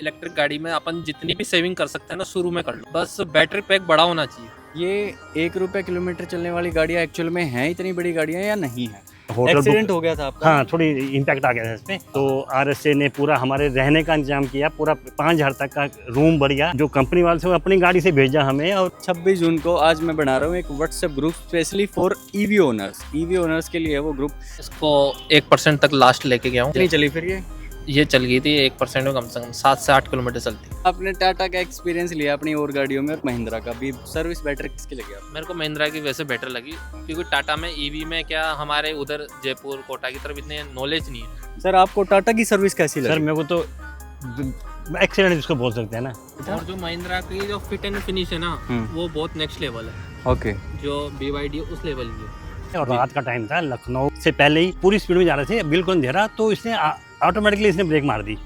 Electric गाड़ी में अपन जितनी भी सेविंग कर सकते हैं ना शुरू में कर लो, बस बैटरी पैक बड़ा होना चाहिए। ये 1 रुपये किलोमीटर चलने वाली गाड़ियाँ एक्चुअल में हैं इतनी बड़ी गाड़ियाँ या नहीं है? होटल एक्सीडेंट बुक, हो गया था आपका? हाँ थोड़ी इम्पैक्ट आ गया था इसमें, तो आरएसए ने पूरा हमारे रहने का इंतजाम किया, पूरा 5,000 तक का रूम बढ़िया जो कंपनी वाले से अपनी गाड़ी से भेजा हमें। और 26 जून को आज मैं बना रहा हूँ एक WhatsApp group specially for EV owners के लिए है वो ग्रुप। इसको 1% तक लास्ट लेके गया हूँ। कितनी चली फिर ये चल गई थी 1% में कम से कम 7 से 8 किलोमीटर चलती। आपने टाटा का एक्सपीरियंस लिया अपनी और गाड़ियों में और महिंद्रा का भी, सर्विस बेटर किसकी लगी आपको? मेरे को महिंद्रा की वैसे बेटर लगी, क्योंकि टाटा में ईवी में क्या हमारे उधर जयपुर कोटा की तरफ इतने नॉलेज नहीं है। सर आपको टाटा की सर्विस कैसी लगी? सर मेरे को तो एक्सीलेंट जिसको बोल सकते हैं ना। और जो महिंद्रा की जो फिट एंड फिनिश है ना, वो बहुत नेक्स्ट लेवल है। ओके। जो BYD उस लेवल की है। और रात का टाइम था, लखनऊ से पहले ही पूरी स्पीड में जा रहे थे, बिल्कुल अंधेरा, तो इसने ऑटोमेटिकली इसने ब्रेक मार दी।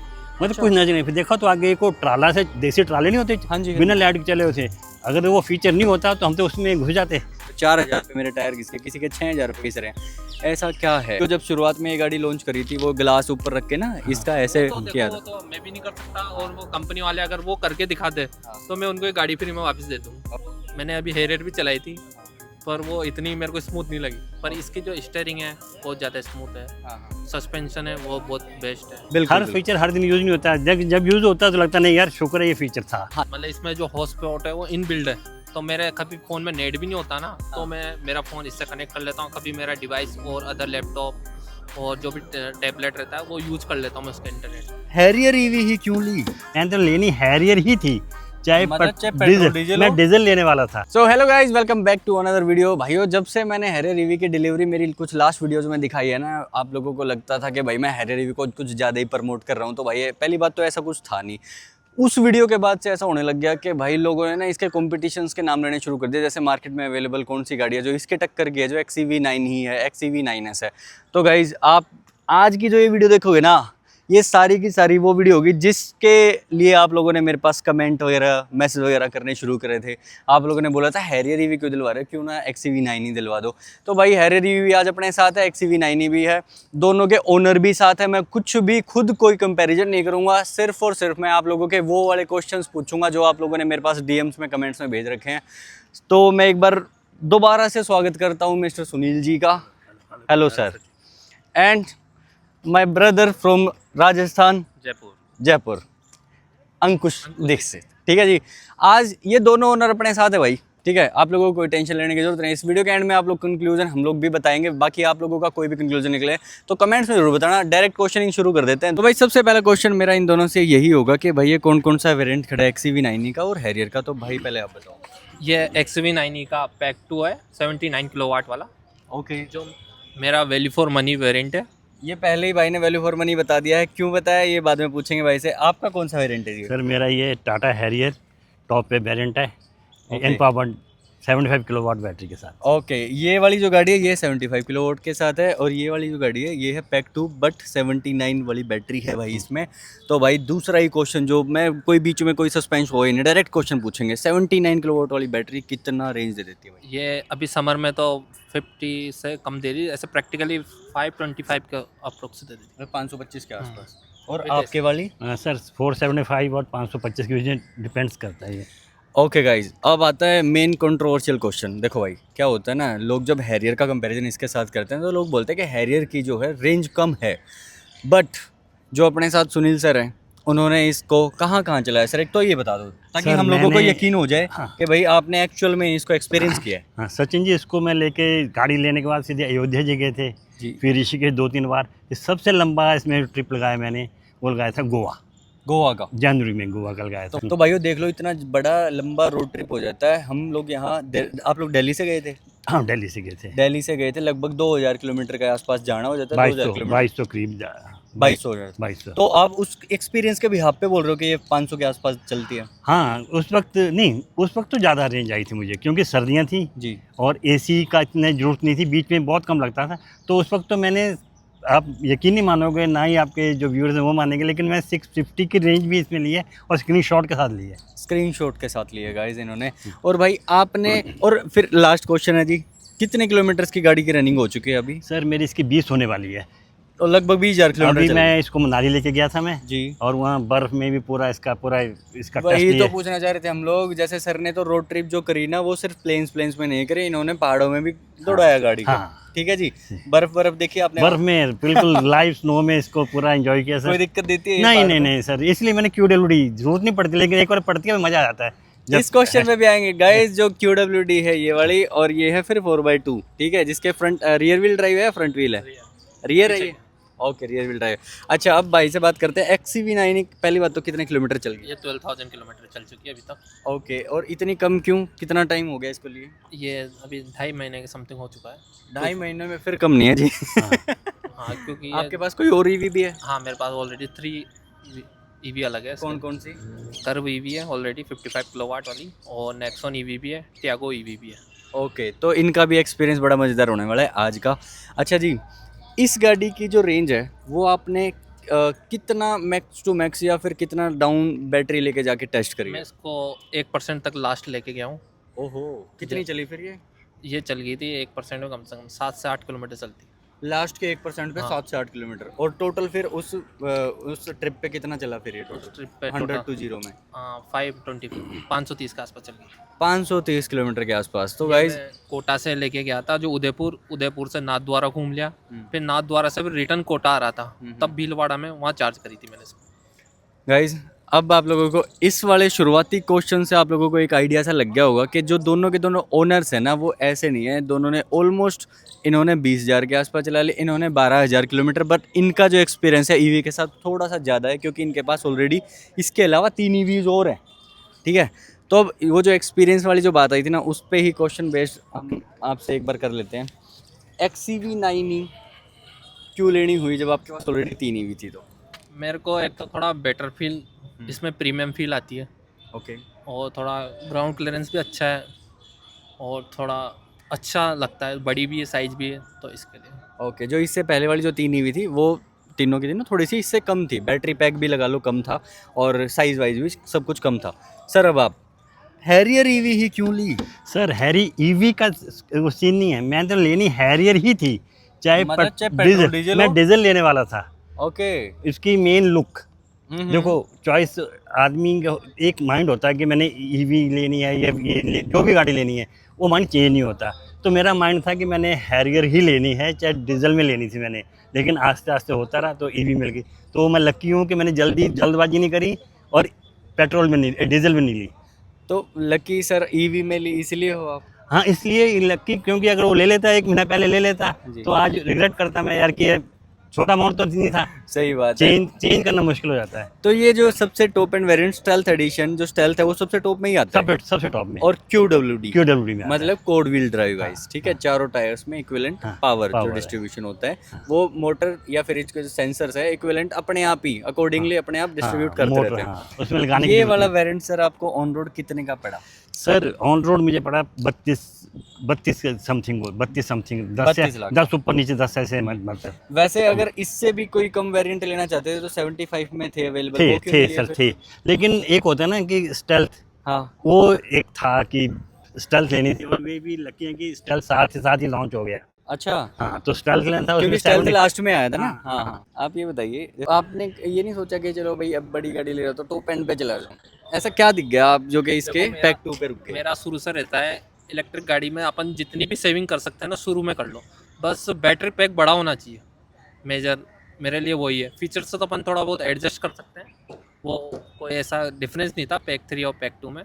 मतलब कुछ नजर नहीं, फिर देखा तो आगे एक वो ट्राला से, देसी ट्राले नहीं होते, हाँ जी, बिना लाइट के चले होते, अगर वो फीचर नहीं होता तो हम तो उसमें घुस जाते। 4,000 रुपये मेरे टायर घिस के, किसी के 6,000 रुपये घिस रहे हैं। ऐसा क्या है? तो जब शुरुआत में ये गाड़ी लॉन्च करी थी वो ग्लास ऊपर रख के ना इसका ऐसे तो किया देखो, था। वो तो मैं भी नहीं कर सकता, और वो कंपनी वाले अगर वो करके दिखा दे तो मैं उनको एक गाड़ी फ्री में वापस दे दूँ। मैंने अभी हेरियर भी चलाई थी, पर वो इतनी मेरे को स्मूथ नहीं लगी। पर इसकी जो स्टीयरिंग है बहुत ज़्यादा स्मूथ है, सस्पेंशन है वो बहुत बेस्ट है। बिल्कुल हर फीचर हर दिन यूज नहीं होता, जब यूज होता है तो लगता नहीं यार शुक्र है ये फीचर था। मतलब इसमें जो हॉर्स पावर है वो इन बिल्ड है, तो मेरे कभी फ़ोन में नेट भी नहीं होता ना, तो मैं मेरा फ़ोन इससे कनेक्ट कर लेता हूँ। कभी मेरा डिवाइस और अदर लैपटॉप और जो भी टैबलेट रहता है वो यूज़ कर लेता हूँ मैं उसका इंटरनेट। हैरियर ईवी ही क्यों ली? मैंने तो लेनी हैरियर ही थी, चाहे मतलब चाहे पेट्रोल, डीजल मैं हो। डीजल लेने वाला था। So hello guys, welcome back to another video. भाइयों, जब से मैंने हैरियर ईवी की डिलीवरी मेरी कुछ लास्ट वीडियोस में दिखाई है ना, आप लोगों को लगता था कि भाई मैं हैरियर ईवी को कुछ ज़्यादा ही प्रमोट कर रहा हूँ। तो भाई पहली बात तो ऐसा कुछ था नहीं। उस वीडियो के बाद से ऐसा होने लग गया कि भाई लोगों ने ना इसके कॉम्पिटिशन्स के नाम लेने शुरू कर दिए। जैसे मार्केट में अवेलेबल कौन सी गाड़ी है जो इसके टक्कर की है, जो XEV9 ही है, XEV9S है। तो गाइज आप आज की जो ये वीडियो देखोगे ना, ये सारी की सारी वो वीडियो होगी जिसके लिए आप लोगों ने मेरे पास कमेंट वगैरह, मैसेज वगैरह करने शुरू करे थे। आप लोगों ने बोला था हैरियर ईवी क्यों दिलवा रहे हो, क्यों ना XEV9 ही दिलवा दो। तो भाई हैरियर ईवी आज अपने साथ है, XEV9 भी है, दोनों के ओनर भी साथ है। मैं कुछ भी खुद कोई कंपैरिजन नहीं करूँगा, सिर्फ और सिर्फ मैं आप लोगों के वो वाले क्वेश्चंस पूछूंगा जो आप लोगों ने मेरे पास DMs में, कमेंट्स में भेज रखे हैं। तो मैं एक बार दोबारा से स्वागत करता हूँ मिस्टर सुनील जी का। Hello sir. And my brother from Rajasthan, Jaipur, Ankush Dikshit. ठीक है जी, आज ये दोनों ओनर अपने साथ है भाई। ठीक है, आप लोगों को कोई टेंशन लेने की जरूरत नहीं। इस वीडियो के एंड में आप लोग कंक्लूजन हम लोग भी बताएंगे। बाकी आप लोगों का कोई भी कंक्लूजन निकले तो कमेंट्स में जरूर बताना। डायरेक्ट क्वेश्चनिंग शुरू कर देते हैं। तो भाई सबसे पहला क्वेश्चन मेरा इन दोनों से यही होगा कि भाई ये कौन कौन सा वेरिएंट खड़ा है, XEV9 का और हैरियर का। तो भाई पहले आप बताओ। ये XEV9 का पैक 2 है, 79 किलोवाट वाला। ओके, जो मेरा वैल्यू फॉर मनी वेरिएंट है। ये पहले ही भाई ने वैल्यू फॉर मनी बता दिया है, क्यों बताया ये बाद में पूछेंगे भाई से। आपका कौन सा वेरिएंट है? सर मेरा ये टाटा हैरियर टॉप पे वेरिएंट है, Okay. एनपावर्ड 75 किलोवाट बैटरी के साथ। ओके, ये वाली जो गाड़ी है ये 75 किलोवाट के साथ है, और ये वाली जो गाड़ी है ये है पैक 2 बट 79 वाली बैटरी है भाई इसमें। तो भाई दूसरा ही क्वेश्चन, जो मैं कोई बीच में कोई सस्पेंस हो ही नहीं, डायरेक्ट क्वेश्चन पूछेंगे। 79 किलोवाट वाली बैटरी कितना रेंज दे देती है भाई? ये अभी समर में तो 50 से कम दे रही है, ऐसे प्रैक्टिकली 525 के अप्रोक्स दे देती 525 के आसपास। और It is. आपके वाली? सर 475 और 525 के बीच डिपेंड्स करता है ये। ओके गाइज, अब आता है मेन कंट्रोवर्शियल क्वेश्चन। देखो भाई क्या होता है ना, लोग जब हैरियर का कंपैरिजन इसके साथ करते हैं तो लोग बोलते हैं कि हैरियर की जो है रेंज कम है, बट जो अपने साथ सुनील सर हैं उन्होंने इसको कहाँ कहाँ चलाया। सर एक तो ये बता दो ताकि सर, हम लोगों को मैंने- यकीन हो जाए हाँ। कि भाई आपने एक्चुअल में इसको एक्सपीरियंस किया है। हाँ सचिन जी, इसको मैं लेके गाड़ी लेने के बाद सीधे अयोध्या जी गए थे, जी। फिर ऋषिकेश 2-3 बार। ये सबसे लंबा इसमें ट्रिप लगाया मैंने, वो लगाया था गोवा, गोवा का। जनवरी में गोवा का लगाया था। तो भाइयों देख लो, इतना बड़ा लंबा रोड ट्रिप हो जाता है। हम लोग यहाँ आप लोग दिल्ली से गए थे? हाँ दिल्ली से गए थे। दिल्ली से गए थे, लगभग 2000 किलोमीटर के आसपास जाना हो जाता है। 2200 करीब 2200। तो आप उस एक्सपीरियंस के बिहाफ पे बोल रहे हो कि ये 500 के आसपास चलती है? हाँ उस वक्त नहीं, उस वक्त तो ज़्यादा रेंज आई थी मुझे, क्योंकि सर्दियाँ थी जी। और AC का इतनी ज़रूरत नहीं थी, बीच में बहुत कम लगता था। तो उस वक्त तो मैंने, आप यकीन नहीं मानोगे, ना ही आपके जो व्यूअर्स हैं वो मानेंगे, लेकिन मैं 650 की रेंज भी इसमें ली है और स्क्रीनशॉट के साथ ली है। स्क्रीनशॉट के साथ लिए गाइस इन्होंने। और भाई आपने, और फिर लास्ट क्वेश्चन है जी, कितने किलोमीटर्स की गाड़ी की रनिंग हो चुकी है अभी? सर मेरी इसकी 20 होने वाली है। और लगभग 20,000 किलोमीटर अभी चल मैं इसको मनाली लेके गया था मैं, जी। और वहाँ बर्फ में भी पूरा इसका टेस्ट वही तो लिया। पूछना चाह रहे थे हम लोग, जैसे सर ने तो रोड ट्रिप जो करी ना वो सिर्फ प्लेन्स में नहीं करी, इन्होंने पहाड़ों में भी दौड़ाया गाड़ी को। हाँ। ठीक है जी। बर्फ देखी आपने? बर्फ में बिल्कुल लाइव स्नो में इसको पूरा एंजॉय किया कोई सर। दिक्कत देती है ये नहीं पहाड़ नहीं में? नहीं सर, इसलिए मैंने QWD जरूरत नहीं पड़ती, लेकिन एक बार पड़ती है मजा आ जाता है। इस क्वेश्चन में भी आएंगे गाइस। जो QWD है ये वाली, और ये है फिर 4x2, ठीक है, जिसके फ्रंट रियर व्हील ड्राइव है, फ्रंट व्हील है, रियर है ये। Okay, rear wheel drive. अच्छा, अब भाई से बात करते हैं। XCV9 पहली बात तो कितने किलोमीटर चल गई? ये 12,000 किलोमीटर चल चुकी है अभी तक। ओके, और इतनी कम क्यों? कितना टाइम हो गया इसको लिए? ये अभी 2.5 महीने के समथिंग हो चुका है। 2.5 महीने में फिर कम नहीं है जी। हाँ, क्योंकि ये आपके पास कोई और ईवी भी है? हाँ, मेरे पास ऑलरेडी 3 ईवी अलग है। कौन कौन सी? कर्व ईवी है ऑलरेडी 55 किलोवाट वाली, और नेक्सॉन ईवी भी है, टियागो ईवी भी है। ओके, तो इनका भी एक्सपीरियंस बड़ा मज़ेदार होने वाला है आज का। अच्छा जी, इस गाड़ी की जो रेंज है वो आपने कितना मैक्स टू मैक्स या फिर कितना डाउन बैटरी लेके जाके टेस्ट करी मैं है? इसको 1% तक लास्ट लेके गया हूँ। ओहो, कितनी चली फिर ये चल गई थी 1% में कम से कम 7 से 8 किलोमीटर चलती। लास्ट के 1% पे हाँ। 7 से 8 किलोमीटर। और टोटल फिर उस ट्रिप पे कितना चला फिर ये उस टोटल? ट्रिप पे 100 to 0 में 530 के आसपास चल गई। 530 किलोमीटर के आसपास। तो ये गाइज मैं कोटा से लेके गया था, जो उदयपुर से नाथद्वारा घूम लिया, हम्म। फिर नाथद्वारा से फिर रिटर्न कोटा आ रहा था, हम्म। तब भीलवाड़ा में वहाँ चार्ज करी थी मैंने इसको। गाइज, अब आप लोगों को इस वाले शुरुआती क्वेश्चन से आप लोगों को एक आइडिया सा लग गया होगा कि जो दोनों के दोनों ओनर्स हैं ना वो ऐसे नहीं है। दोनों ने ऑलमोस्ट, इन्होंने 20,000 के आसपास चला लिया, इन्होंने 12,000 किलोमीटर। बट इनका जो एक्सपीरियंस है ईवी के साथ थोड़ा सा ज़्यादा है, क्योंकि इनके पास ऑलरेडी इसके अलावा 3 ईवीज और हैं। ठीक है, तो अब वो जो एक्सपीरियंस वाली जो बात आई थी ना, उस पर ही क्वेश्चन बेस्ड हम आपसे एक बार कर लेते हैं। XCV9 क्यों लेनी हुई जब आपके पास ऑलरेडी 3 ईवी थी? तो मेरे को एक तो थोड़ा बेटर फील, इसमें प्रीमियम फील आती है, ओके, और थोड़ा ग्राउंड क्लियरेंस भी अच्छा है, और थोड़ा अच्छा लगता है, बड़ी भी है, साइज भी है, तो इसके लिए। ओके। जो इससे पहले वाली जो 3 ईवी थी वो तीनों की थी ना, थोड़ी सी इससे कम थी, बैटरी पैक भी लगा लो कम था, और साइज वाइज भी सब कुछ कम था। सर, अब आप हैरियर ईवी ही क्यों ली? सर हैरी ईवी का वो सीन नहीं है, मैं तो लेनी हैरियर ही थी, चाहे मतलब चाहे पेट्रोल डीजल मैं हो? डीजल लेने वाला था। ओके। इसकी मेन लुक देखो, चॉइस आदमी का एक माइंड होता है कि मैंने ईवी लेनी है या जो भी गाड़ी लेनी है, वो माइंड चेंज नहीं होता। तो मेरा माइंड था कि मैंने हैरियर ही लेनी है, चाहे डीजल में लेनी थी मैंने, लेकिन आस्ते आस्ते होता रहा तो ईवी मिल गई। तो मैं लकी हूँ कि मैंने जल्दबाजी नहीं करी और पेट्रोल में नहीं, डीजल में नहीं ली। तो लकी सर ईवी में ली इसलिए हो आप? हाँ, इसलिए लकी, क्योंकि अगर वो ले लेता 1 महीना पहले ले लेता जी। तो आज रिग्रेट करता मैं यार कि ये छोटा अमाउंट तो नहीं था, सही बात है। चेंज करना मुश्किल हो जाता है। तो ये जो सबसे top end variant stealth edition, जो स्टेल्थ है वो सबसे टॉप में ही आता है, सबसे टॉप में और QWD QWD में आता है। मतलब कोड व्हील ड्राइव गाइस। ठीक है, चारों टायर्स में इक्विवेलेंट हाँ, पावर जो power है। डिस्ट्रीब्यूशन होता है वो मोटर या फिर इसके जो सेंसर्स है इक्विवेलेंट अपने आप ही अकॉर्डिंगली अपने आप डिस्ट्रीब्यूट करते मोटर, रहते हैं। हाँ, उसमें लगाने की ये जरूरत वाला नहीं। वेरिएंट सर आपको ऑन रोड कितने का पड़ा? सर ऑन रोड मुझे पड़ा 32 समथिंग, 32 समथिंग, 32 लाख। 10 ऊपर नीचे 10 ऐसे मतलब वैसे अगर इससे भी कोई कम वेरिएंट लेना चाहते थे तो 75 में थे अवेलेबल, वो क्यों थे नहीं लिए सर फिर? थे, लेकिन एक होता है ना कि स्टेल्थ, हाँ, वो एक था कि स्टेल्थ लेनी थी, और वे भी लकी है कि स्टेल्थ साथ ही लॉन्च हो गया। अच्छा, हाँ, तो स्टेल्थ लेना था, क्योंकि उसमें स्टेल्थ 70 लास्ट में आया था ना। हाँ, हाँ हाँ, आप ये बताइए, आपने ये नहीं सोचा कि चलो भाई अब बड़ी गाड़ी ले रहा तो टॉप एंड पे चला जाऊं? ऐसा क्या दिख गया आप जो कि इसके देखो, पैक 2 पे रुक गए? मेरा शुरू से रहता है इलेक्ट्रिक गाड़ी में अपन जितनी भी सेविंग कर सकते हैं ना शुरू में कर लो, बस बैटरी पैक बड़ा होना चाहिए। मेजर मेरे लिए वही है। फीचर्स से तो अपन थोड़ा बहुत एडजस्ट कर सकते हैं, वो कोई ऐसा डिफरेंस नहीं था पैक 3 और पैक 2 में,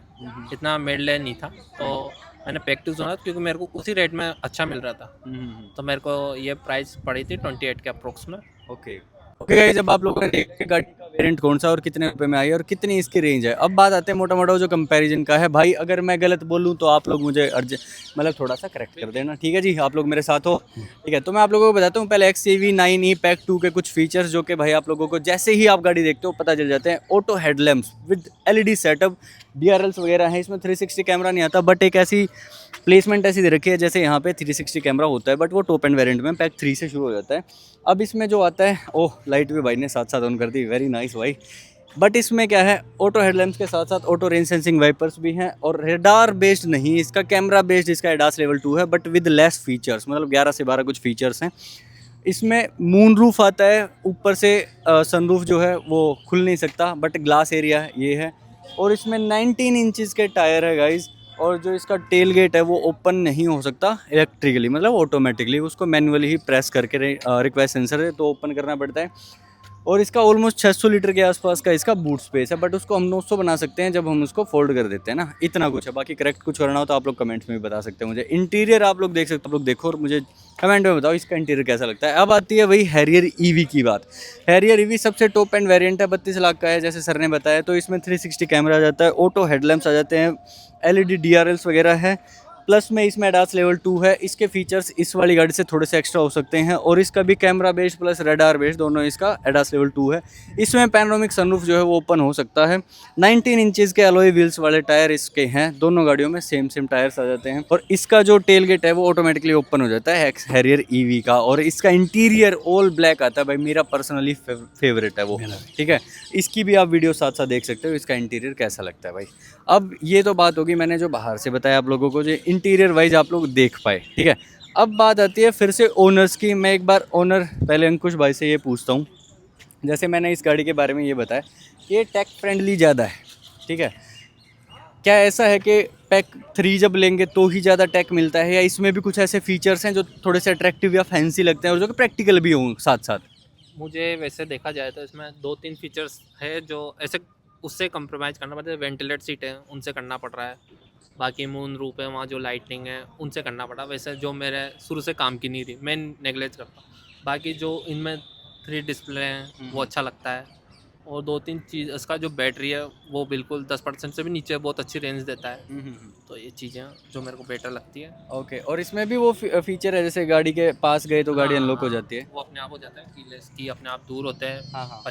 इतना मिड लेन नहीं था, तो मैंने पैक 2 चुना क्योंकि मेरे को उसी रेट में अच्छा मिल रहा था। तो मेरे को ये प्राइस पड़ी थी 28 के अप्रोक्स में। ओके ओके गाइस, जब आप लोगों ने देखा गाड़ी का वेरिएंट कौन सा और कितने रुपए में आई और कितनी इसकी रेंज है, अब बात आते हैं मोटा मोटा जो कंपैरिजन का है। भाई अगर मैं गलत बोलूं तो आप लोग मुझे मतलब थोड़ा सा करेक्ट कर देना, ठीक है जी, आप लोग मेरे साथ हो, ठीक है। तो मैं आप लोगों को बताता हूँ पहले XCV9 पैक 2 के कुछ फीचर्स जो कि भाई आप लोगों को जैसे ही आप गाड़ी देखते हो पता चल जाते हैं। Auto headlamps with LED setup, DRLs वगैरह हैं, इसमें 360 कैमरा नहीं आता, बट एक ऐसी प्लेसमेंट ऐसी दे रखी है जैसे यहाँ पे 360 कैमरा होता है, बट वो टॉप एंड वेरिएंट में पैक 3 से शुरू हो जाता है। अब इसमें जो आता है, ओह लाइट भी भाई ने साथ साथ ऑन कर दी, वेरी नाइस भाई। बट इसमें क्या है, ऑटो हेडलैम्प्स के साथ साथ ऑटो रेन सेंसिंग वाइपर्स भी हैं, और रेडार बेस्ड नहीं, इसका कैमरा बेस्ड, इसका एडास लेवल 2 है, बट विद लेस फीचर्स, मतलब 11 से 12 कुछ फीचर्स हैं। इसमें मून रूफ आता है, ऊपर से सनरूफ जो है वो खुल नहीं सकता, बट ग्लास एरिया ये है। और इसमें 19 इंचज़ के टायर है गाइस। और जो इसका टेल गेट है वो ओपन नहीं हो सकता इलेक्ट्रिकली, मतलब ऑटोमेटिकली, उसको मैनुअली ही प्रेस करके रिक्वेस्ट सेंसर है तो ओपन करना पड़ता है। और इसका ऑलमोस्ट 600 लीटर के आसपास का इसका बूट स्पेस है, बट उसको हम 900 बना सकते हैं जब हम उसको फोल्ड कर देते हैं ना, इतना कुछ है। बाकी करेक्ट कुछ करना हो तो आप लोग कमेंट्स में भी बता सकते हैं मुझे। इंटीरियर आप लोग देख सकते हो, आप लोग देखो और मुझे कमेंट में बताओ इसका इंटीरियर कैसा लगता है। अब आती है वही हैरियर ईवी की बात। हैरियर ईवी सबसे टॉप एंड वेरिएंट है, 32 लाख का है जैसे सर ने बताया। तो इसमें 360 कैमरा आ जाता है, ऑटो हेडलैम्प्स आ जाते हैं, LED DRLs वगैरह है, प्लस में इसमें ADAS लेवल 2 है। इसके फीचर्स इस वाली गाड़ी से थोड़े से एक्स्ट्रा हो सकते हैं, और इसका भी camera based plus radar based दोनों इसका ADAS लेवल 2 है। इसमें पैनोरामिक सनरूफ जो है वो ओपन हो सकता है। 19 इंचेस के अलॉय व्हील्स वाले टायर इसके हैं, दोनों गाड़ियों में सेम टायर्स आ जाते हैं। और इसका जो टेल गेट है वो ऑटोमेटिकली ओपन हो जाता है हैरियर ईवी का। और इसका इंटीरियर ऑल ब्लैक आता है भाई, मेरा पर्सनली फेवरेट है वो, ठीक है। इसकी भी आप वीडियो साथ साथ देख सकते हो इसका इंटीरियर कैसा लगता है भाई। अब ये तो बात होगी मैंने जो बाहर से बताया आप लोगों को, जो इंटीरियर वाइज आप लोग देख पाए, ठीक है। अब बात आती है फिर से ओनर्स की। मैं एक बार ओनर पहले अंकुश भाई से ये पूछता हूँ, जैसे मैंने इस गाड़ी के बारे में ये बताया, ये टेक फ्रेंडली ज़्यादा है, ठीक है। क्या ऐसा है कि पैक 3 जब लेंगे तो ही ज़्यादा टेक मिलता है, या इसमें भी कुछ ऐसे फीचर्स हैं जो थोड़े से अट्रैक्टिव या फैंसी लगते हैं और जो कि प्रैक्टिकल भी हों साथ साथ? मुझे वैसे देखा जाए तो इसमें 2-3 फीचर्स है जो ऐसे उससे कंप्रोमाइज़ करना पड़ता है। वेंटिलेट सीट है उनसे करना पड़ रहा है, बाकी मून रूप है, वहाँ जो लाइटनिंग है उनसे करना पड़ा। वैसे जो मेरे शुरू से काम की नहीं थी, मैं नेगलेक्ट करता हूँ। बाकी जो इनमें 3 डिस्प्ले हैं वो अच्छा लगता है। और 2-3 चीज़, इसका जो बैटरी है वो बिल्कुल 10% से भी नीचे बहुत अच्छी रेंज देता है। तो ये चीज़ें जो मेरे को बेटर लगती है। ओके। और इसमें भी वो फीचर है जैसे गाड़ी के पास गए तो गाड़ी अनलॉक हो जाती है? वो अपने आप हो जाता है, कीलेस की अपने आप दूर होते हैं। हाँ।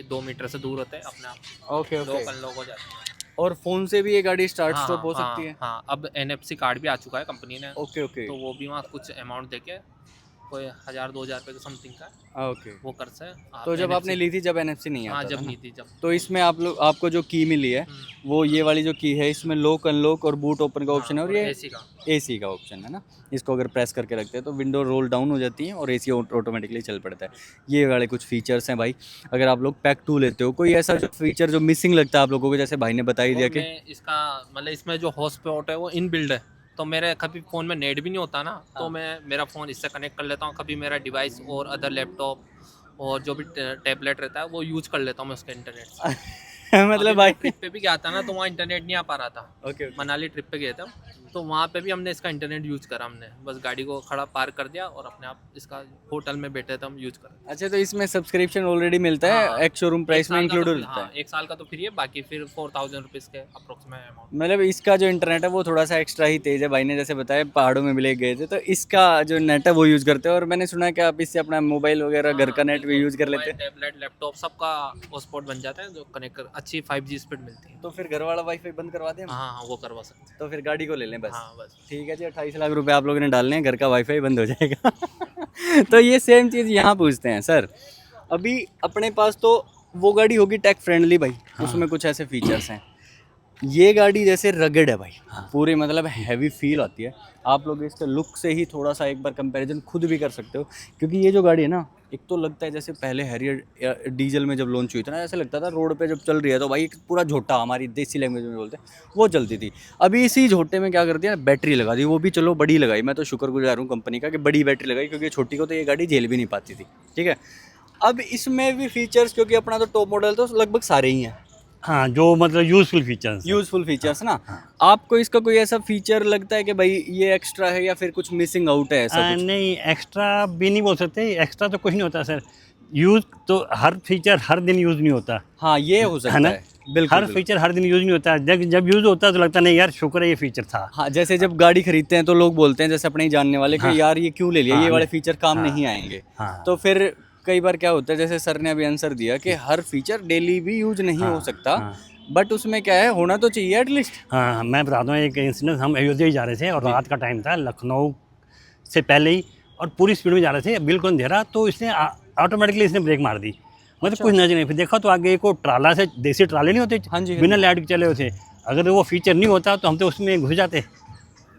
2 मीटर से दूर होते हैं, अपने आप ओके लॉक अनलॉक हो जाते हैं। और फ़ोन से भी ये गाड़ी स्टार्ट स्टॉप हो सकती है? हाँ, अब NFC कार्ड भी आ चुका है कंपनी ने। ओके। तो वो भी वहाँ कुछ अमाउंट देके कोई 1000-2000 रुपये के समथिंग का ओके। वो कर से। तो जब आपने ली थी जब NFC नहीं आता हाँ, था जब ना? नहीं थी जब। तो इसमें आपको जो की मिली है वो ये वाली जो की है, इसमें लॉक अनलॉक और बूट ओपन का ऑप्शन है, और ये AC का ऑप्शन है ना। इसको अगर प्रेस करके रखते हैं तो विंडो रोल डाउन हो जाती है और AC ऑटोमेटिकली चल पड़ता है। ये वाले कुछ फीचर्स हैं भाई। अगर आप लोग पैक 2 लेते हो, कोई ऐसा जो फीचर जो मिसिंग लगता है आप लोगों को, जैसे भाई ने बता ही दिया कि इसका मतलब इसमें जो हॉटस्पॉट है वो इन बिल्ड है। तो मेरे कभी फ़ोन में नेट भी नहीं होता ना, तो मैं मेरा फ़ोन इससे कनेक्ट कर लेता हूँ। कभी मेरा डिवाइस और अदर लैपटॉप और जो भी टैबलेट रहता है वो यूज़ कर लेता हूँ मैं उसके इंटरनेट से। मतलब भाई ट्रिप पे भी गया था ना, तो वहाँ इंटरनेट नहीं आ पा रहा था। ओके। मनाली ट्रिप पे गए थे, तो वहाँ पे भी हमने इसका इंटरनेट यूज़ करा। हमने बस गाड़ी को खड़ा पार्क कर दिया और अपने आप इसका होटल में बैठे थे हम यूज़ कर। अच्छा, तो इसमें सब्सक्रिप्शन ऑलरेडी मिलता है, एक शोरूम प्राइस में इंक्लूड होता है? 1 साल का तो फ्री है, बाकी फिर 4000 रुपीज़ के अप्रोक्सीमेट अमाउंट। मतलब इसका जो इंटरनेट है वो थोड़ा सा एक्स्ट्रा ही तेज़ है। भाई ने जैसे बताया पहाड़ों में भी ले गए थे, तो इसका जो नेट है वो यूज़ करते हैं। और मैंने सुना है कि आप इससे अपना मोबाइल वगैरह घर का नेट भी यूज़ कर लेते हैं। टैबलेट लैपटॉप सबका हॉटस्पॉट बन जाता है, जो कनेक्ट कर अच्छी 5G स्पीड मिलती है। तो फिर घर वाला वाईफाई बंद करवा दें हम? हाँ, वो करवा सकते हैं। तो फिर गाड़ी को ले लें बस? हाँ, बस ठीक है जी। 28 लाख रुपए आप लोगों ने डालने हैं, घर का वाईफाई बंद हो जाएगा। तो ये सेम चीज़ यहाँ पूछते हैं सर। अभी अपने पास तो वो गाड़ी होगी टेक फ्रेंडली भाई, उसमें कुछ ऐसे फीचर्स हैं। ये गाड़ी जैसे रगड़ है भाई, पूरी मतलब हैवी फील आती है। आप लोग इसके लुक से ही थोड़ा सा एक बार कंपैरिजन खुद भी कर सकते हो, क्योंकि ये जो गाड़ी है ना, एक तो लगता है जैसे पहले हैरियर डीजल में जब लॉन्च हुई थी ना, ऐसे लगता था रोड पे जब चल रही है तो भाई पूरा झोटा, हमारी देसी लैंग्वेज में बोलते हैं, वो चलती थी। अभी इसी झोटे में क्या कर दिया, बैटरी लगा दी। वो भी चलो बड़ी लगाई, मैं तो शुक्रगुजार हूँ कंपनी का कि बड़ी बैटरी लगाई, क्योंकि छोटी को तो ये गाड़ी झेल भी नहीं पाती थी, ठीक है। अब इसमें भी फीचर्स, क्योंकि अपना तो टॉप मॉडल तो लगभग सारे ही हैं। हाँ, जो मतलब यूज़फुल फीचर्स ना। आपको इसका कोई ऐसा फीचर लगता है कि भाई ये एक्स्ट्रा है या फिर कुछ मिसिंग आउट है ऐसा कुछ? नहीं, एक्स्ट्रा भी नहीं बोल सकते। एक्स्ट्रा तो कुछ नहीं होता सर। यूज़ तो हर फीचर हर दिन यूज़ नहीं होता। हाँ, ये हो सकता है। बिल्कुल, हर फीचर हर दिन यूज़ नहीं होता। जब यूज़ होता है तो लगता नहीं यार शुक्र है ये फीचर था। हाँ, जैसे जब गाड़ी खरीदते हैं तो लोग बोलते हैं, जैसे अपने ही जानने वाले, कि यार ये क्यों ले लिया, ये वाले फीचर काम नहीं आएंगे। तो फिर कई बार क्या होता है, जैसे सर ने अभी आंसर दिया कि हर फीचर डेली भी यूज नहीं हो सकता, बट उसमें क्या है, होना तो चाहिए एटलीस्ट। हाँ, मैं बताता हूँ एक इंसिडेंट। हम अयोध्या ही जा रहे थे और रात का टाइम था, लखनऊ से पहले ही, और पूरी स्पीड में जा रहे थे, बिल्कुल अंधेरा। तो इसने ऑटोमेटिकली इसने ब्रेक मार दी, मतलब कुछ नजर नहीं। फिर देखा तो आगे को ट्राला से, देसी ट्राले नहीं होते, बिना लाइट के चले होते। अगर वो फीचर नहीं होता तो हम तो उसमें घुस जाते।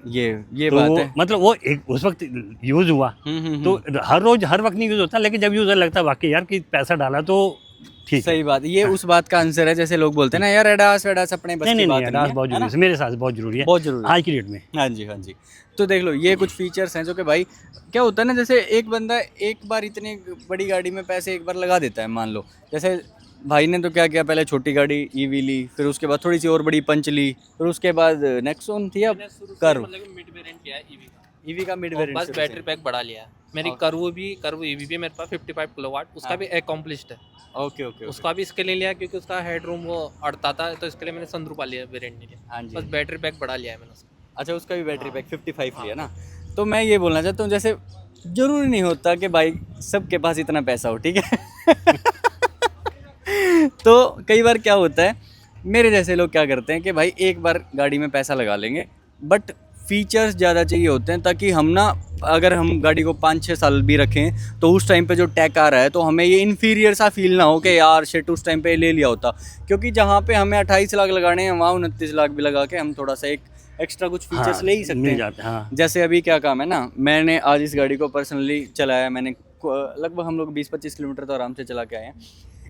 ये तो बात वो है। मतलब वो एक उस वक्त यूज़ हुआ, तो हर रोज़ हर वक्त नहीं यूज़ होता, लेकिन जब यूज़र लगता है वाकई यार कि पैसा डाला तो ठीक है। सही बात, ये उस बात का आंसर है जैसे लोग बोलते हैं ना यार एडास वेडास अपने बस नहीं की नहीं नहीं, बात नहीं अडास है, बहुत है जरूरी ना? है, मेरे साथ बहुत जरूरी है बहुत जरूरी है। आज की डेट में। हाँ जी, हाँ जी। तो देख लो ये कुछ फीचर्स हैं जो कि भाई क्या होता है ना, जैसे एक बंदा एक बार इतनी बड़ी गाड़ी में पैसे एक बार लगा देता है, मान लो जैसे भाई ने तो क्या किया, पहले छोटी गाड़ी ईवी ली, फिर उसके बाद थोड़ी सी और बड़ी पंच ली, फिर उसके बाद नेक्सॉन थी, अब मैंने शुरू से कर्व, मतलब मिड वेरिएंट किया है ईवी का, ईवी का मिड और वेरिएंट बस बैटरी पैक बढ़ा लिया है। मेरी कर्व ईवी भी मेरे पास 55 किलोवाट, उसका भी अकॉम्प्लिश्ड है। ओके ओके उसका भी इसके लिए लिया क्योंकि उसका हेडरूम वो अड़ता था, तो इसके लिए मैंने सनरूफ वाली वेरिएंट नहीं लिया। हाँ जी। बस बैटरी पैक बढ़ा लिया है मैंने उसका। अच्छा, उसका भी बैटरी पैक 55 लिया ना। तो मैं ये बोलना चाहता हूँ, जैसे जरूरी नहीं होता कि भाई सबके पास इतना पैसा हो, ठीक है। तो कई बार क्या होता है, मेरे जैसे लोग क्या करते हैं कि भाई एक बार गाड़ी में पैसा लगा लेंगे, बट फीचर्स ज़्यादा चाहिए होते हैं, ताकि हम ना, अगर हम गाड़ी को 5-6 साल भी रखें तो उस टाइम पे जो टैक आ रहा है तो हमें ये इन्फीरियर सा फील ना हो कि यार शिट उस टाइम पे ले लिया होता। क्योंकि जहाँ पे हमें 28 लाख लगाने हैं वहाँ 29 लाख भी लगा के हम थोड़ा सा एक एक्स्ट्रा कुछ फीचर्स हाँ, ले ही सकते मिल हैं। जाते हैं, हाँ। जैसे अभी क्या काम है ना, मैंने आज इस गाड़ी को पर्सनली चलाया, मैंने लगभग हम लोग 20-25 किलोमीटर तो आराम से चला के आए हैं।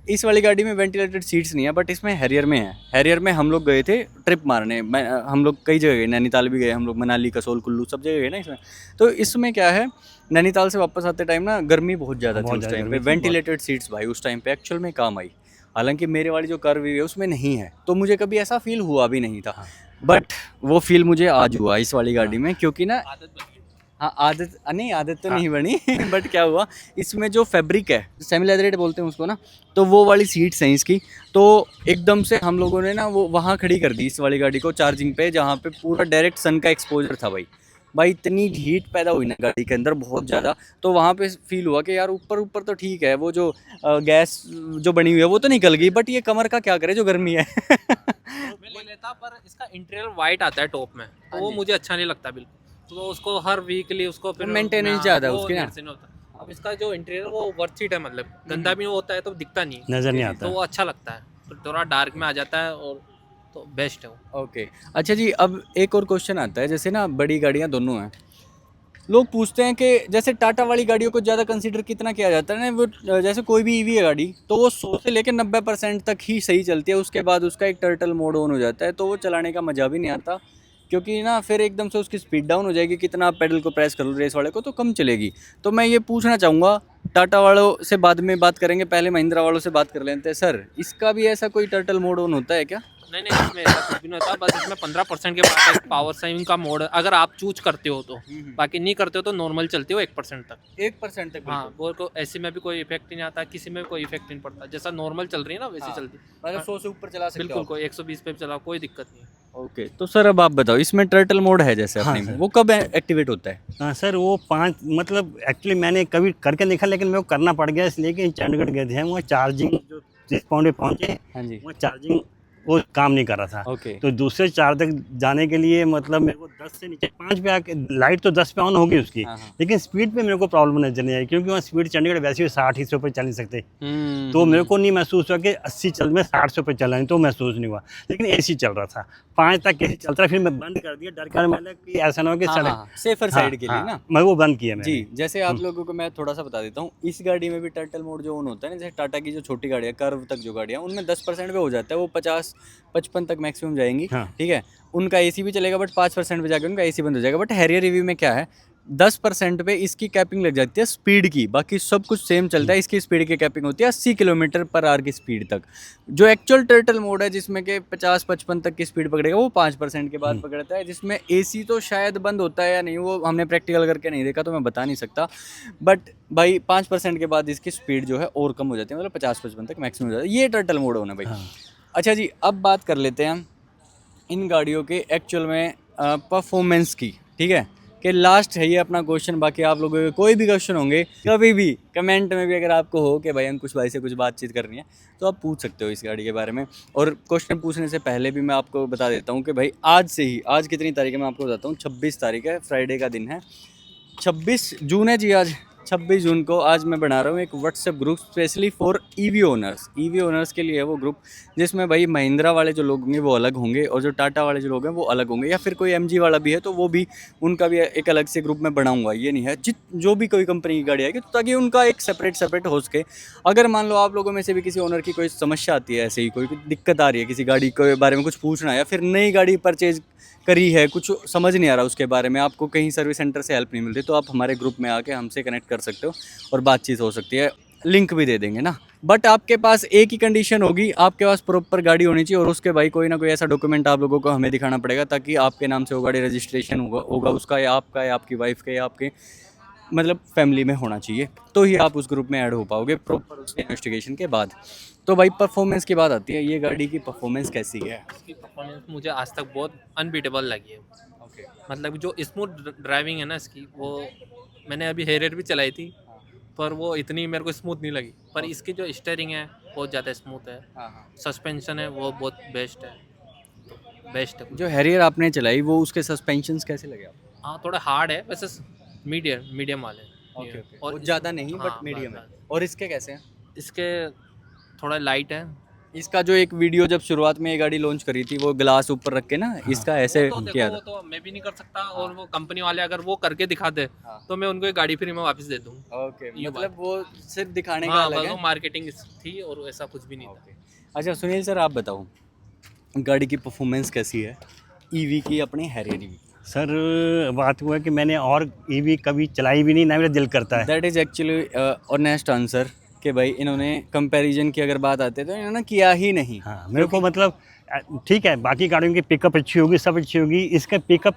इस वाली गाड़ी में वेंटिलेटेड सीट्स नहीं है, बट इसमें हैरियर में है। हैरियर में हम लोग गए थे ट्रिप मारने, हम लोग कई जगह गए, नैनीताल भी गए हम लोग, मनाली, कसोल, कुल्लू सब जगह गए ना इसमें। तो इसमें क्या है, नैनीताल से वापस आते टाइम ना गर्मी बहुत ज़्यादा थी बहुत उस ज़्यादा टाइम पे, गर्मी थी, वेंटिलेटेड सीट्स भाई उस टाइम पे एक्चुअल में काम आई। हालांकि मेरे वाली जो कर्व है उसमें नहीं है, तो मुझे कभी ऐसा फील हुआ भी नहीं था, बट वो फील मुझे आज हुआ इस वाली गाड़ी में, क्योंकि ना आदत बन गई। हाँ आदत नहीं, आदत तो नहीं बनी। बट क्या हुआ, इसमें जो फैब्रिक है सेमी लेदरेट बोलते हैं उसको ना, तो वो वाली सीट्स हैं इसकी, तो एकदम से हम लोगों ने ना वो वहाँ खड़ी कर दी इस वाली गाड़ी को चार्जिंग पे, जहाँ पे पूरा डायरेक्ट सन का एक्सपोजर था भाई इतनी हीट पैदा हुई ना गाड़ी के अंदर बहुत ज़्यादा। तो वहाँ पे फील हुआ कि यार ऊपर ऊपर तो ठीक है, वो जो गैस जो बनी हुई है वो तो निकल गई, बट ये कमर का क्या करे जो गर्मी है। मैं ले लेता, पर इसका इंटीरियर वाइट आता है टॉप में, तो वो मुझे अच्छा नहीं लगता बिल्कुल। तो उसको हर वीकली उसको फिर मेंटेनेंस ज़्यादा है उसकी ना। नहीं होता। अब इसका जो इंटीरियर वो वर्थ इट है, मतलब गंदा भी होता है तो दिखता नहीं, नज़र नहीं आता। तो वो अच्छा लगता है, तो थोड़ा डार्क में आ जाता है, और तो बेस्ट है वो। ओके अच्छा जी, अब एक और क्वेश्चन आता है, जैसे ना बड़ी गाड़ियाँ दोनों हैं, लोग पूछते हैं कि जैसे टाटा वाली गाड़ियों को ज़्यादा कंसीडर कितना किया जाता है ना, वो जैसे कोई भी ईवी है गाड़ी तो वो 100 से लेकर 90% तक ही सही चलती है, उसके बाद उसका एक टर्टल मोड ऑन हो जाता है, तो वो चलाने का मज़ा भी नहीं आता, क्योंकि ना फिर एकदम से उसकी स्पीड डाउन हो जाएगी, कितना आप पेडल को प्रेस कर लो रेस वाले को तो कम चलेगी। तो मैं ये पूछना चाहूँगा, टाटा वालों से बाद में बात करेंगे, पहले महिंद्रा वालों से बात कर लेते हैं। सर इसका भी ऐसा कोई टर्टल मोड ऑन होता है क्या? नहीं नहीं, इसमें ऐसा कुछ भी नहीं होता, बस इसमें 15% के बाद एक पावर सेविंग का मोड है, अगर आप चूज करते हो तो। बाकी नहीं करते हो तो नॉर्मल चलती हो 1% तक। 1% तक? हाँ, वो को ऐसी में भी कोई इफेक्ट नहीं आता, किसी में भी कोई इफेक्ट नहीं पड़ता, जैसा नॉर्मल चल रही है ना वैसे चलती। मतलब 100 से ऊपर चला सकते हो बिल्कुल, आप? कोई 120 पे भी चलाओ, कोई दिक्कत नहीं है। ओके, तो सर अब आप बताओ, इसमें टर्टल मोड है जैसे हाँ, अपने में, सर। वो कब एक्टिवेट होता है? हाँ सर, वो 5 मतलब एक्चुअली मैंने कभी करके देखा, लेकिन मेरे को करना पड़ गया इसलिए कि चंडीगढ़ गए थे, वो चार्जिंग जो जिस पॉइंट पे पहुँचे हाँ जी। वो चार्जिंग वो काम नहीं कर रहा था। ओके। तो दूसरे चार्ज तक जाने के लिए मतलब मेरे को 10 से नीचे 5 पे आके लाइट तो 10 पे ऑन होगी उसकी, हाँ, हाँ। लेकिन स्पीड पे मेरे को प्रॉब्लम नजर नहीं आई, क्योंकि वहाँ स्पीड चंडीगढ़ वैसे ही 60 से ऊपर चल नहीं सकते। तो मेरे को नहीं महसूस हुआ कि 80 चल में 60 से ऊपर चल रहा है, तो महसूस नहीं हुआ, लेकिन एसी चल रहा था 5 तक एसी चलता रहा, फिर मैं बंद कर दिया, डर कर मैंने कि ऐसा ना हो कि सड़क सेफर साइड के लिए ना। मैं वो बंद किया मैंने। जी, जैसे आप लोगों को मैं थोड़ा सा बता देता हूँ, इस गाड़ी में भी टर्टल मोड जो ऑन होता है ना, जैसे टाटा की जो छोटी गाड़ियाँ कर्व तक जो गाड़ियाँ, उनमें 10% पे हो जाता है, वो 50-55 तक मैक्सिमम जाएंगी। हाँ। ठीक है, उनका एसी भी चलेगा, बट 5% पे जाकर उनका एसी बंद हो जाएगा। बट हैरियर रिव्यू में क्या है, 10% पे इसकी कैपिंग लग जाती है स्पीड की, बाकी सब कुछ सेम चलता है। इसकी स्पीड की कैपिंग होती है 80 किलोमीटर पर आवर की स्पीड तक। जो एक्चुअल टर्टल मोड है जिसमें कि 50-55 तक की स्पीड पकड़ेगा, वो 5% के बाद पकड़ता है, जिसमें एसी तो शायद बंद होता है या नहीं, वो हमने प्रैक्टिकल करके नहीं देखा तो मैं बता नहीं सकता। बट भाई 5% के बाद इसकी स्पीड जो है और कम हो जाती है, मतलब 50-55 तक मैक्सिमम हो जाता है। ये टर्टल मोड होना भाई। हाँ। अच्छा जी, अब बात कर लेते हैं हम इन गाड़ियों के एक्चुअल में परफॉर्मेंस की। ठीक है, कि लास्ट है ये अपना क्वेश्चन, बाकी आप लोगों के कोई भी क्वेश्चन होंगे कभी भी कमेंट में भी अगर आपको हो कि भाई अंकुश भाई से कुछ बातचीत करनी है तो आप पूछ सकते हो इस गाड़ी के बारे में। और क्वेश्चन पूछने से पहले भी मैं आपको बता देता हूँ कि भाई आज से ही, आज कितनी तारीख है मैं आपको बताता हूँ, 26 तारीख है, फ्राइडे का दिन है, 26 जून है जी आज, 26 जून को आज मैं बना रहा हूँ एक WhatsApp group specially for EV owners. EV owners के लिए है वो ग्रुप, जिसमें भाई महिंद्रा वाले जो लोग होंगे वो अलग होंगे और जो टाटा वाले जो लोग हैं वो अलग होंगे, या फिर कोई एमजी वाला भी है तो वो भी, उनका भी एक अलग से ग्रुप में बनाऊंगा। ये नहीं है जो भी कोई कंपनी की गाड़ी आएगी तो ताकि उनका एक सेपरेट हो सके। अगर मान लो आप लोगों में से भी किसी ओनर की कोई समस्या आती है, ऐसे ही कोई दिक्कत आ रही है, किसी गाड़ी के बारे में कुछ पूछना है, या फिर नई गाड़ी परचेज करी है, कुछ समझ नहीं आ रहा उसके बारे में, आपको कहीं सर्विस सेंटर से हेल्प नहीं मिल रही, तो आप हमारे ग्रुप में आके हमसे कनेक्ट कर सकते हो और बातचीत हो सकती है। लिंक भी दे देंगे ना। बट आपके पास एक ही कंडीशन होगी, आपके पास प्रॉपर गाड़ी होनी चाहिए और उसके भाई कोई ना कोई ऐसा डॉक्यूमेंट आप लोगों को हमें दिखाना पड़ेगा ताकि आपके नाम से वो गाड़ी रजिस्ट्रेशन होगा उसका, या आपका, या आपकी वाइफ का, या आपके मतलब फैमिली में होना चाहिए, तो ही आप उस ग्रुप में ऐड हो पाओगे प्रॉपर उसके इन्वेस्टिगेशन के बाद। तो भाई परफॉर्मेंस की बात आती है, ये गाड़ी की परफॉर्मेंस कैसी है? इसकी परफॉर्मेंस मुझे आज तक बहुत अनबीटेबल लगी है। मतलब जो स्मूथ ड्राइविंग है ना इसकी, वो मैंने अभी हेरियर भी चलाई थी पर वो इतनी मेरे को स्मूथ नहीं लगी। पर इसकी जो स्टीयरिंग है बहुत ज़्यादा स्मूथ है, सस्पेंशन है वो बहुत बेस्ट है, बेस्ट है। जो हैरियर आपने चलाई वो उसके सस्पेंशंस कैसे लगे आपको? हाँ थोड़ा हार्ड है वैसे, मीडियम वाले ओके और और ज़्यादा नहीं हाँ, बट मीडियम है। बस। और इसके कैसे हैं? इसके थोड़ा लाइट है। इसका जो एक वीडियो जब शुरुआत में ये गाड़ी लॉन्च करी थी, वो ग्लास ऊपर रख के ना इसका ऐसे तो किया देखो, था। वो तो मैं भी नहीं कर सकता और वो कंपनी वाले अगर वो करके दिखा दे हाँ। तो मैं उनको ये गाड़ी फ्री में वापस दे दूँ। ओके, ये मतलब वो सिर्फ दिखाने का हाँ अलग बस है। वो मार्केटिंग थी और ऐसा कुछ भी नहीं था। ओके। अच्छा सुनील सर, आप बताओ गाड़ी की परफॉर्मेंस कैसी है ईवी की, अपने हैरियर ईवी? सर बात हुआ है कि मैंने और ईवी कभी चलाई भी नहीं, ना मेरा दिल करता है। That is actually honest answer कि भाई इन्होंने कंपैरिजन की अगर बात आती है तो इन्होंने किया ही नहीं। हाँ, मेरे को मतलब ठीक है, बाकी गाड़ियों की पिकअप अच्छी होगी, सब अच्छी होगी, इसका पिकअप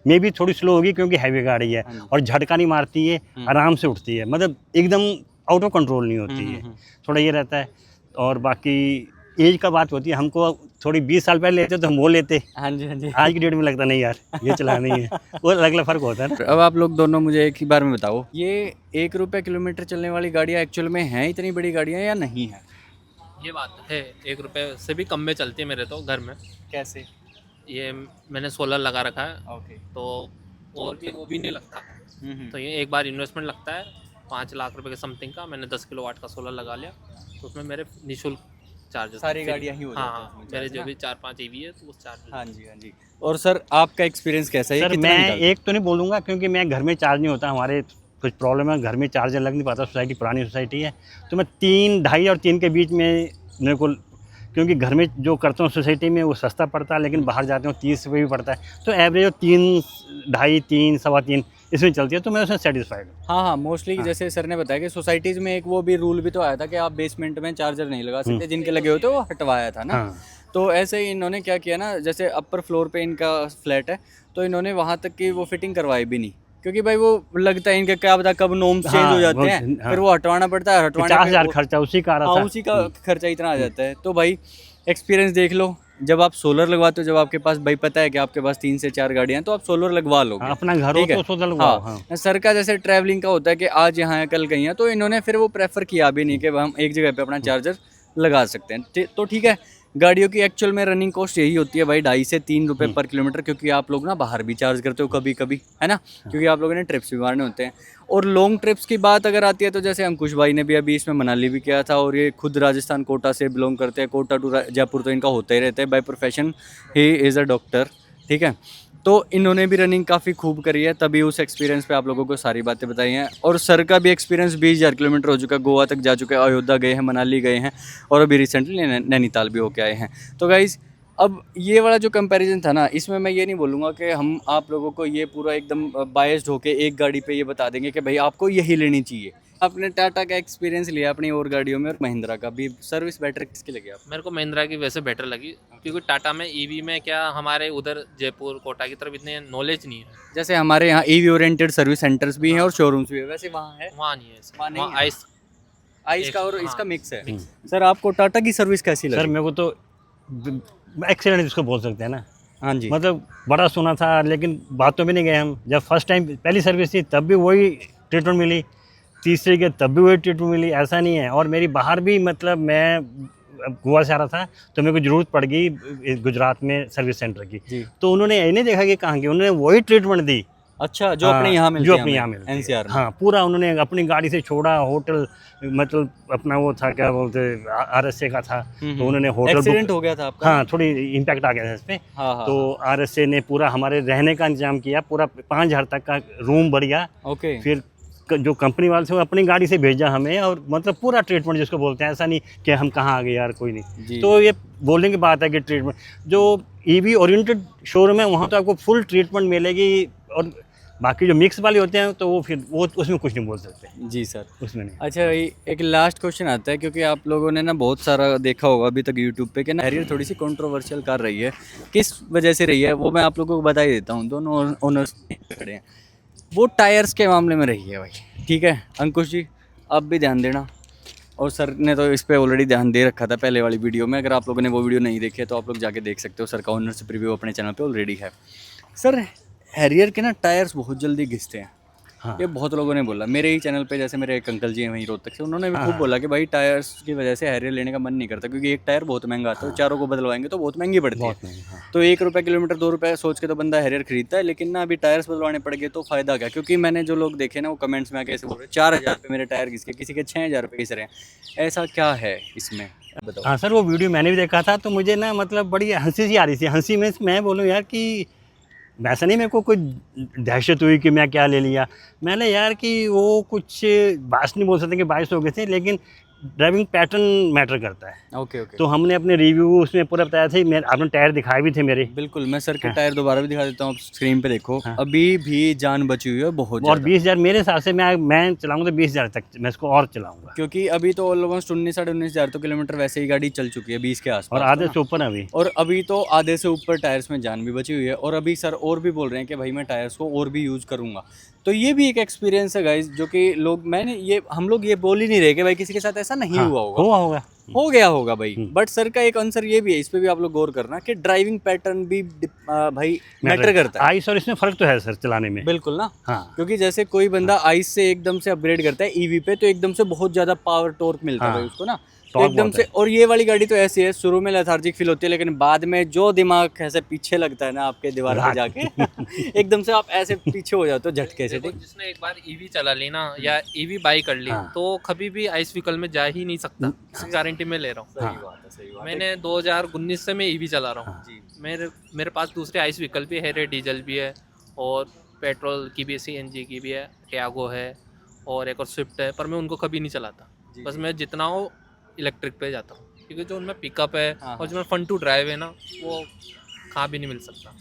में भी थोड़ी स्लो होगी क्योंकि हैवी गाड़ी है और झटका नहीं मारती है, आराम से उठती है, मतलब एकदम आउट ऑफ कंट्रोल नहीं होती है, थोड़ा ये रहता है। और बाकी एज का बात होती है, हमको थोड़ी 20 साल पहले लेते तो हम वो लेते, हाँ जी हाँ जी। आज की डेट में लगता नहीं यार ये चलानी है, वो अलग अलग फ़र्क होता है ना। अब आप लोग दोनों मुझे एक ही बार में बताओ, ये 1 रुपये किलोमीटर चलने वाली गाड़ियाँ एक्चुअल में हैं इतनी बड़ी गाड़ियाँ या नहीं है? ये बात है, 1 रुपये से भी कम में चलती है मेरे तो घर में। कैसे? ये मैंने सोलर लगा रखा है ओके। तो और भी वो भी नहीं लगता। तो ये एक बार इन्वेस्टमेंट लगता है 5 लाख रुपए के समथिंग का। मैंने 10 किलोवाट का सोलर लगा लिया तो उसमें मेरे निःशुल्क चार्जेस सारी गाड़ियाँ ही हो जाती हैं हाँ उसमें मेरे charge जो ना? भी 4-5 ईवी है तो वो चार्ज। हाँ जी हाँ जी। और सर आपका एक्सपीरियंस कैसा है? ये सर कितना मैं निकालते हैं? एक तो नहीं बोलूँगा क्योंकि मैं घर में चार्ज नहीं होता, हमारे कुछ प्रॉब्लम है, घर में चार्जर लग नहीं पाता, सोसाइटी पुरानी सोसाइटी है, तो मैं 3, 2.5 और 3 के बीच में मेरे को, क्योंकि घर में जो करता हूँ सोसाइटी में वो सस्ता पड़ता है, लेकिन बाहर जाते हो 30 रुपये भी पड़ता है, तो एवरेज 3, 2.5, 3, 3.25 इसमें चलती है, तो मैं उसमें सेटिस्फाइड हूँ। हाँ हाँ, मोस्टली जैसे सर ने बताया कि सोसाइटीज़ में एक वो भी रूल भी तो आया था कि आप बेसमेंट में चार्जर नहीं लगा सकते, जिनके लगे होते वो हटवाया था ना। हाँ। तो ऐसे ही इन्होंने क्या किया ना, जैसे अपर फ्लोर पे इनका फ्लैट है तो इन्होंने वहाँ तक की वो फिटिंग करवाई भी नहीं, क्योंकि भाई वो लगता है इनके क्या पता कब नॉर्म्स चेंज हाँ, हो जाते वो- हैं, हाँ। फिर वो हटवाना पड़ता है, हटवाने 50,000 पे खर्चा उसी का आ रहा हाँ था। उसी का खर्चा इतना आ जाता है। तो भाई एक्सपीरियंस देख लो, जब आप सोलर लगवाते हो, जब आपके पास भाई पता है कि आपके पास 3 से 4 गाड़ियाँ हैं तो आप सोलर लगवा लोगे। हाँ, अपना घर हो ठीक है? तो सोलर लगवाओ। हाँ। हाँ। सर का जैसे ट्रैवलिंग का होता है कि आज यहाँ है कल कहीं है, तो इन्होंने फिर वो प्रेफर किया भी नहीं कि हम एक जगह पे अपना चार्जर लगा सकते हैं। तो ठीक है, गाड़ियों की एक्चुअल में रनिंग कॉस्ट यही होती है भाई 2.5 से 3 रुपये पर किलोमीटर, क्योंकि आप लोग ना बाहर भी चार्ज करते हो कभी कभी, है ना, क्योंकि आप लोगों ने ट्रिप्स भी मारने होते हैं। और लॉन्ग ट्रिप्स की बात अगर आती है तो जैसे अंकुश भाई ने भी अभी इसमें मनाली भी किया था, और ये खुद राजस्थान कोटा से बिलोंग करते हैं, कोटा टू जयपुर तो इनका होता ही रहता है, by profession he is a doctor. ठीक है, तो इन्होंने भी रनिंग काफ़ी खूब करी है, तभी उस एक्सपीरियंस पे आप लोगों को सारी बातें बताई हैं। और सर का भी एक्सपीरियंस 20,000 किलोमीटर हो चुका है, गोवा तक जा चुके हैं, अयोध्या गए हैं, मनाली गए हैं, और अभी रिसेंटली नैनीताल भी होके आए हैं। तो गाइज़ अब ये वाला जो कंपैरिजन था ना, इसमें मैं ये नहीं बोलूँगा कि हम आप लोगों को ये पूरा एकदम बायस्ड होके एक गाड़ी पे ये बता देंगे कि भाई आपको यही लेनी चाहिए। आपने टाटा का एक्सपीरियंस लिया अपनी और गाड़ियों में, और महिंद्रा का भी, सर्विस बेटर किसकी लगी आप? मेरे को महिंद्रा की वैसे बेटर लगी क्योंकि टाटा में ईवी में क्या हमारे उधर जयपुर कोटा की तरफ इतने नॉलेज नहीं है। जैसे हमारे यहाँ ईवी ओरिएंटेड सर्विस सेंटर्स भी हैं और शोरूम्स भी है, वैसे वहाँ है वहाँ नहीं है ऐसे। वहाँ नहीं वहाँ है। आइस आइस का और हाँ, इसका मिक्स है। मिक्स। सर आपको टाटा की सर्विस कैसी सर लगी? मेरे को तो एक्सीडेंट इसको बोल सकते हैं ना, हाँ जी। मतलब बड़ा सुना था लेकिन बातों में नहीं गए हम। जब फर्स्ट टाइम पहली सर्विस थी तब भी वही ट्रीटमेंट मिली, तीसरी के तब भी वही ट्रीटमेंट मिली, ऐसा नहीं है। और मेरी बाहर भी, मतलब मैं गोवा से आ रहा था तो मेरे को ज़रूरत पड़ गई गुजरात में सर्विस सेंटर की, जी। तो उन्होंने ये नहीं देखा कि कहाँ की, उन्होंने वही ट्रीटमेंट दी अच्छा, जो अपने यहाँ मिलती जो है अपने यहाँ हमें, मिलती है। NCR में। हाँ, पूरा उन्होंने अपनी गाड़ी से छोड़ा, होटल मतलब अपना वो था क्या बोलते RSA का था, तो उन्होंने होटल एक्सीडेंट हो गया था आपका? हाँ, थोड़ी इम्पैक्ट आ गया था इस पे। हाँ, हाँ, तो RSA ने पूरा हमारे रहने का इंतजाम किया, पूरा 5,000 तक का रूम बढ़िया। ओके। फिर जो कंपनी वाले थे वो अपनी गाड़ी से भेजा हमें, और मतलब पूरा ट्रीटमेंट जिसको बोलते हैं, ऐसा नहीं कि हम कहाँ आ गए यार, कोई नहीं। जी। तो ये बोलने की बात है कि ट्रीटमेंट जो EV ओरिएंटेड शोरूम है वहाँ तो आपको फुल ट्रीटमेंट मिलेगी, और बाकी जो मिक्स वाले होते हैं तो वो फिर वो उसमें कुछ नहीं बोल सकते। जी सर। उसमें नहीं। अच्छा भाई, एक लास्ट क्वेश्चन आता है, क्योंकि आप लोगों ने ना बहुत सारा देखा होगा अभी तक यूट्यूब पे कि ना हैरियर थोड़ी सी कंट्रोवर्शियल कार रही है। किस वजह से रही है वो मैं आप लोगों को बता ही देता हूँ। दोनों ओनर्स खड़े हैं, वो टायर्स के मामले में रही है भाई। ठीक है अंकुश जी, आप भी ध्यान देना, और सर ने तो इस पे ऑलरेडी ध्यान दे रखा था पहले वाली वीडियो में। अगर आप लोगों ने वो वीडियो नहीं देखी है तो आप लोग जाके देख सकते हो, सर का ओनरशिप रिव्यू अपने चैनल पे ऑलरेडी है। सर हैरियर के ना टायर्स बहुत जल्दी घिसते हैं। हाँ। ये बहुत लोगों ने बोला मेरे ही चैनल पे, जैसे मेरे एक अंकल जी हैं वहीं रोहतक से, उन्होंने भी खूब बोला कि भाई टायर्स की वजह से हैरियर लेने का मन नहीं करता, क्योंकि एक टायर बहुत महंगा आता है, चारों को बदलवाएंगे तो बहुत महंगी पड़ती है। बहुत नहीं। हाँ। तो 1 रुपये किलोमीटर 2 रुपये सोच के तो बंदा हैरियर खरीदता है, लेकिन ना अभी टायर्स बदलवाने पड़ गए तो फायदा क्या? क्योंकि मैंने जो लोग देखे ना वो कमेंट्स में आके ऐसे बोल रहे 4,000 रुपये मेरे टायर घिस के, किसी के 6,000 रुपये घिस रहे हैं। ऐसा क्या है इसमें, बताओ। हाँ सर, वो वीडियो मैंने भी देखा था, तो मुझे ना मतलब बड़ी हंसी सी आ रही थी। हंसी में मैं बोलूँ यार कि वैसा नहीं मेरे को कोई दहशत हुई कि मैं क्या ले लिया। मैंने यार कि वो कुछ बात नहीं बोल सकते कि 22 हो गए थे, लेकिन ड्राइविंग पैटर्न मैटर करता है। Okay okay. तो हमने अपने रिव्यू उसमें पूरा बताया था। मैं आपने टायर दिखाए भी थे मेरे। बिल्कुल, मैं सर के टायर दोबारा भी दिखा देता हूँ, आप स्क्रीन पे देखो। अभी भी जान बची हुई है बहुत और ज़्यादा। 20,000 मेरे हिसाब से मैं चलाऊंगा तो 20,000 तक मैं इसको और चलाऊंगा, क्योंकि अभी तो ऑलमोस्ट 19-19,500 तो किलोमीटर वैसे ही गाड़ी चल चुकी है 20 के आसपास। और तो आधे ना। से ऊपर अभी। और अभी तो आधे से ऊपर टायर्स में जान भी बची हुई है, और अभी सर और भी बोल रहे हैं कि भाई मैं टायर्स को और भी यूज़ करूँगा। तो ये भी एक एक्सपीरियंस है गाइस, जो कि हम लोग ये बोल ही नहीं रहे कि भाई किसी के साथ ऐसा नहीं हुआ होगा, होगा हो गया होगा भाई। बट सर का एक आंसर ये भी है, इस पे भी आप लोग गौर करना कि ड्राइविंग पैटर्न भी भाई मैटर करता है। आइस और इसमें फर्क तो है सर चलाने में। बिल्कुल ना। हाँ। क्योंकि जैसे कोई बंदा आइस से एकदम से अपग्रेड करता है ईवी पे, तो एकदम से बहुत ज्यादा पावर टॉर्क मिलता है हाँ। भाई उसको ना, तो टॉर्क एकदम बहुत से। और ये वाली गाड़ी तो ऐसी है, शुरू में लेथार्जिक फील होती है, लेकिन बाद में जो दिमाग ऐसे पीछे लगता है ना आपके दीवार पे जाके एकदम से आप ऐसे पीछे हो जाते हो झटके से। देखो, जिसने एक बार ईवी चला ली ना या ईवी बाई कर ली, हाँ। तो कभी भी आइस व्हीकल में जा ही नहीं सकता, इसकी गारंटी मैं ले रहा हूँ। सही बात है, सही बात है। मैंने 2019 से मैं ईवी चला रहा हूँ। जी। मेरे पास दूसरे आइस व्हीकल भी है, डीजल भी है, और पेट्रोल की भी, CNG की भी है, टियागो है, और एक और स्विफ्ट है, पर मैं उनको कभी नहीं चलाता। बस मैं जितना हो इलेक्ट्रिक पे जाता हूँ, क्योंकि जो उनमें पिकअप है और जो फन टू ड्राइव है ना, वो कहाँ भी नहीं मिल सकता।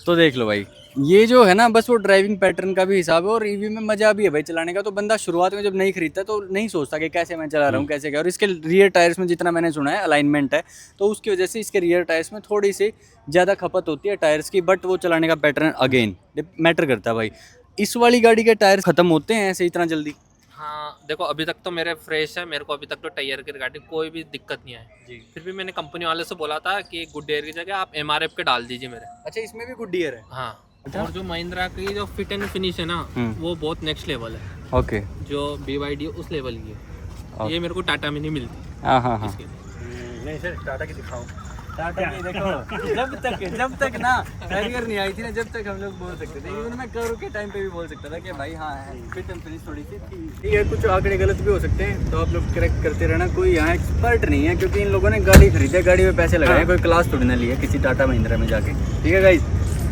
तो देख लो भाई, ये जो है ना बस वो ड्राइविंग पैटर्न का भी हिसाब है, और ईवी में मजा भी है भाई चलाने का। तो बंदा शुरुआत में जब नहीं खरीदता तो नहीं सोचता कि कैसे मैं चला रहा हूँ, कैसे क्या। और इसके रियर टायर्स में जितना मैंने सुना है अलाइनमेंट है, तो उसकी वजह से इसके रियर टायर्स में थोड़ी सी ज़्यादा खपत होती है टायर्स की, बट वो चलाने का पैटर्न अगेन मैटर करता है भाई। इस वाली गाड़ी के टायर खत्म होते हैं ऐसे इतना जल्दी? हाँ देखो, अभी तक तो मेरे फ्रेश है, मेरे को अभी तक तो टायर की गाड़ी कोई भी दिक्कत नहीं आई जी। फिर भी मैंने कंपनी वाले से बोला था कि गुड एयर की जगह आप MRF के डाल दीजिए मेरे। अच्छा, इसमें भी गुड ईयर है? हाँ। और जो महिंद्रा की जो फिट एंड फिनिश है ना, वो बहुत नेक्स्ट लेवल है। ओके। जो BYD उस लेवल की है, ये मेरे को टाटा में नहीं मिलती। हाँ हाँ हाँ। इसके लिए। नहीं सर, टाटा की दिखाओ। टाटा की देखो, जब तक ना हैरियर नहीं आई थी ना, जब तक हम लोग बोल सकते थे। इवन मैं करो के टाइम पे भी बोल सकता था कि भाई हाँ फिट एंड फिनिश थोड़ी सी ठीक है। कुछ आंकड़े गलत भी हो सकते हैं, तो आप लोग करेक्ट करते रहना। कोई यहाँ एक्सपर्ट नहीं है, क्योंकि इन लोगों ने गाड़ी खरीदी है, गाड़ी में पैसे लगाए, कोई क्लास थोड़ी ना लिया किसी टाटा महिंद्रा में जाके। ठीक है गाइस,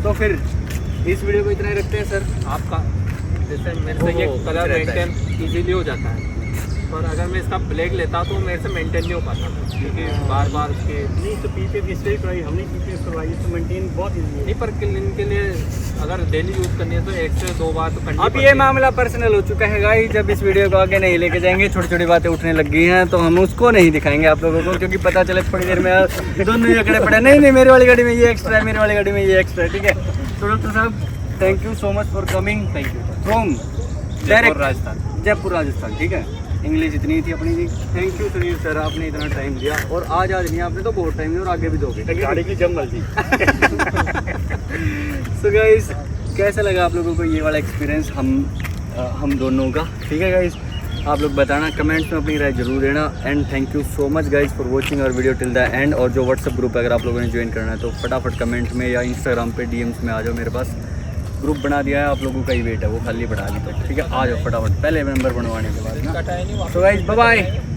तो फिर इस वीडियो को इतना ही रखते हैं सर। आपका जैसे मेरे से ये कलर मेंटेन इजीली हो जाता है, पर अगर मैं इसका ब्लैक लेता तो मेरे से मेंटेन नहीं हो पाता, क्योंकि बार बार उसके नहीं तो पीपीएफ इससे करवाई, हमने पीपीएफ करवाई तो मेंटेन बहुत इजी है। नहीं, पर इनके लिए अगर डेली यूज़ करनी है तो 1 से 2 बार तो करनी अब ये मामला पर्सनल हो चुका है गाइस। जब इस वीडियो को आगे नहीं लेके जाएंगे, छोटी छोटी बातें उठने लग गई हैं, तो हम उसको नहीं दिखाएंगे आप लोगों को, क्योंकि पता चले थोड़ी देर में दोनों ही अकड़े पड़े। नहीं मेरी वाली गाड़ी में ये एक्स्ट्रा है, मेरी वाली गाड़ी में ये एक्स्ट्रा है। ठीक है, तो डॉक्टर साहब thank you so much for coming. Thank you from direct Rajasthan, Jaipur Rajasthan. ठीक है, इंग्लिश इतनी ही थी अपनी जी। थैंक यू सुनील सर, आपने इतना टाइम दिया, और आज नहीं आपने तो बहुत टाइम दिया, और आगे भी दोगे। गाड़ी की जम मर्जी। सो गाइस, कैसा लगा आप लोगों को ये वाला एक्सपीरियंस हम दोनों का? ठीक है गाइस, आप लोग बताना कमेंट्स में, अपनी राय जरूर देना। And thank you so much guys for watching our video till the end. और जो व्हाट्सअप ग्रुप है, अगर आप लोगों ने ज्वाइन करना है तो फटाफट कमेंट में या इंस्टाग्राम पे DMs में आ जाओ मेरे पास। ग्रुप बना दिया है, आप लोगों का ही वेट है, वो खाली बढ़ा दी तो ठीक है। आ जाओ फटाफट, पहले मेंबर बनवाने के बाद ना। So guys bye bye.